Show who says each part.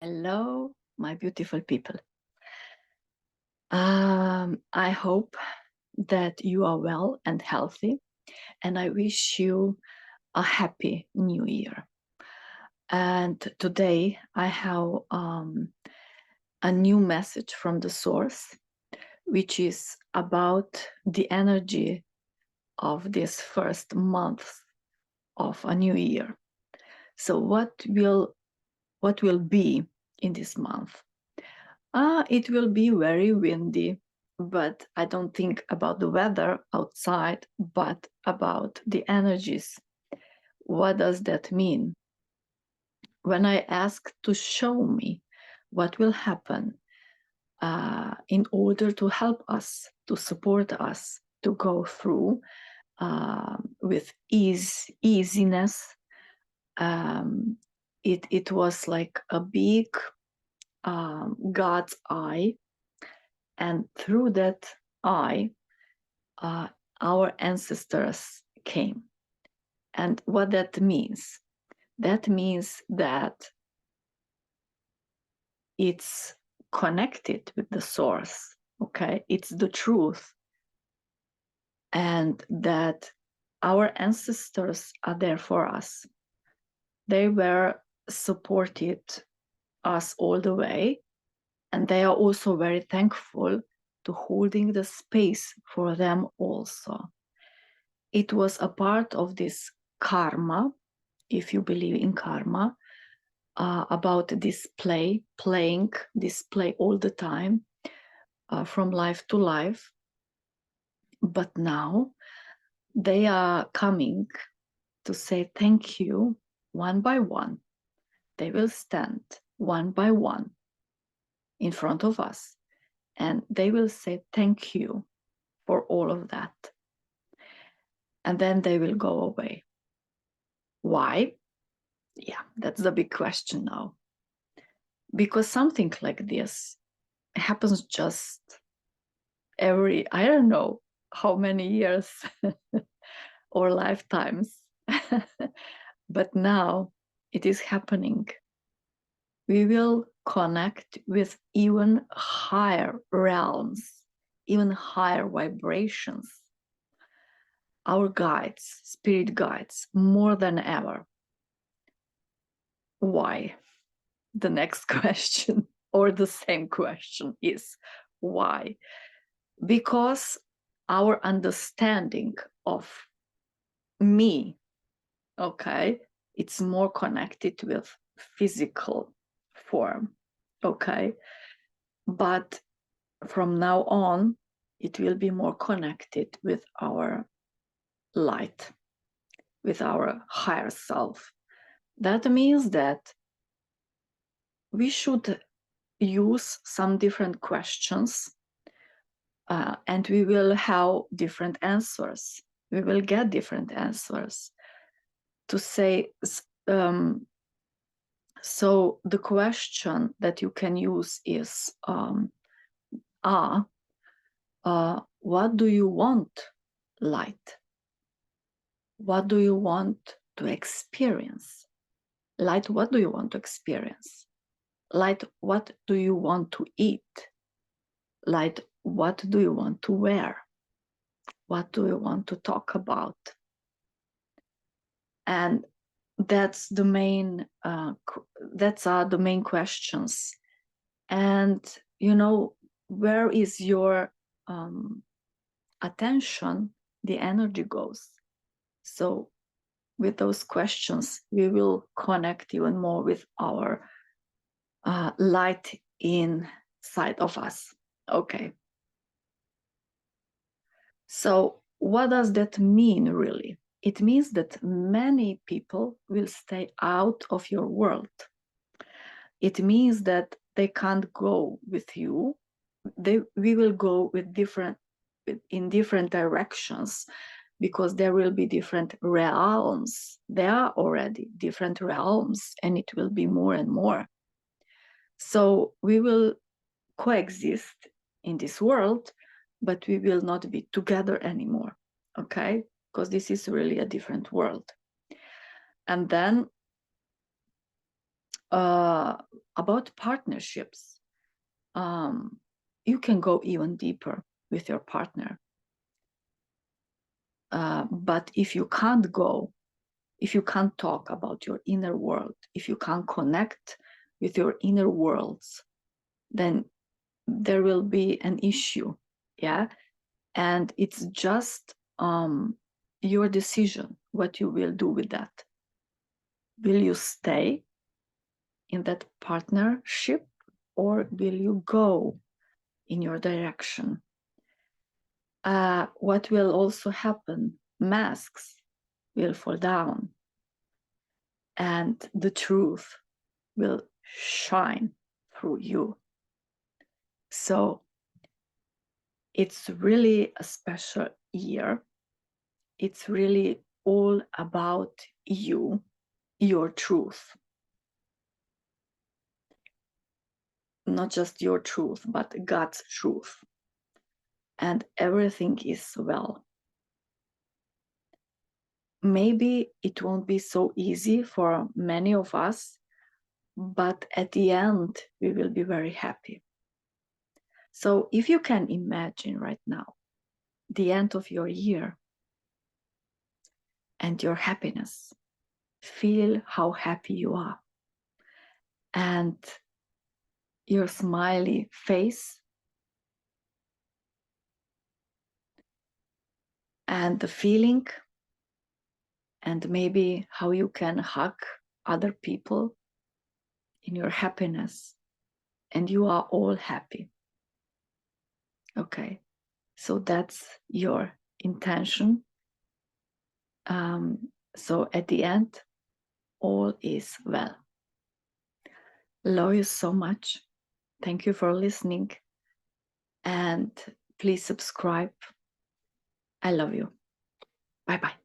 Speaker 1: Hello, my beautiful people. I hope that you are well and healthy, and I wish you a happy new year. And today I have a new message from the source, which is about the energy of this first month of a new year. So what will be in this month? It will be very windy, but I don't think about the weather outside, but about the energies. What does that mean? When I ask to show me what will happen in order to help us, to support us to go through with easiness, it was like a big God's eye, and through that eye, our ancestors came. And what that means? That means that it's connected with the source, okay? It's the truth. And that our ancestors are there for us. They were supported us all the way, and they are also very thankful to holding the space for them also. It was a part of this karma, if you believe in karma, about playing display all the time, from life to life. But now they are coming to say thank you one by one. They will stand one by one in front of us, and they will say thank you for all of that. And then they will go away. Why? Yeah, that's the big question now. Because something like this happens just every, I don't know how many years or lifetimes. But now it is happening. We will connect with even higher realms, even higher vibrations. Our guides, spirit guides, more than ever. Why? The next question, or the same question, is why? Because our understanding of me, okay, it's more connected with physical form, okay, but from now on it will be more connected with our light, with our higher self. That means that we should use some different questions, and we will have different answers. We will get different answers to say. So the question that you can use is, what do you want, light? What do you want to experience? Light, what do you want to experience? Light, what do you want to eat? Light, what do you want to wear? What do you want to talk about? And that's the main the main questions. And where is your attention, the energy goes. So with those questions we will connect even more with our light inside of us. Okay, so what does that mean really? It means that many people will stay out of your world. It means that they can't go with you. We will go in different directions, because there will be different realms. There are already different realms, and it will be more and more. So we will coexist in this world, but we will not be together anymore, okay? Because this is really a different world. And then about partnerships, you can go even deeper with your partner. But if you can't go, if you can't talk about your inner world, if you can't connect with your inner worlds, then there will be an issue. Yeah. And it's just your decision what you will do with that. Will you stay in that partnership, or will you go in your direction? What will also happen? Masks will fall down, and the truth will shine through you. So it's really a special year. It's really all about you, your truth. Not just your truth, but God's truth. And everything is well. Maybe it won't be so easy for many of us, but at the end, we will be very happy. So if you can imagine right now the end of your year and your happiness, feel how happy you are. And your smiley face and the feeling, and maybe how you can hug other people in your happiness, and you are all happy. Okay, so that's your intention. So at the end, all is well. Love you so much. Thank you for listening, and please subscribe. I love you. Bye-bye.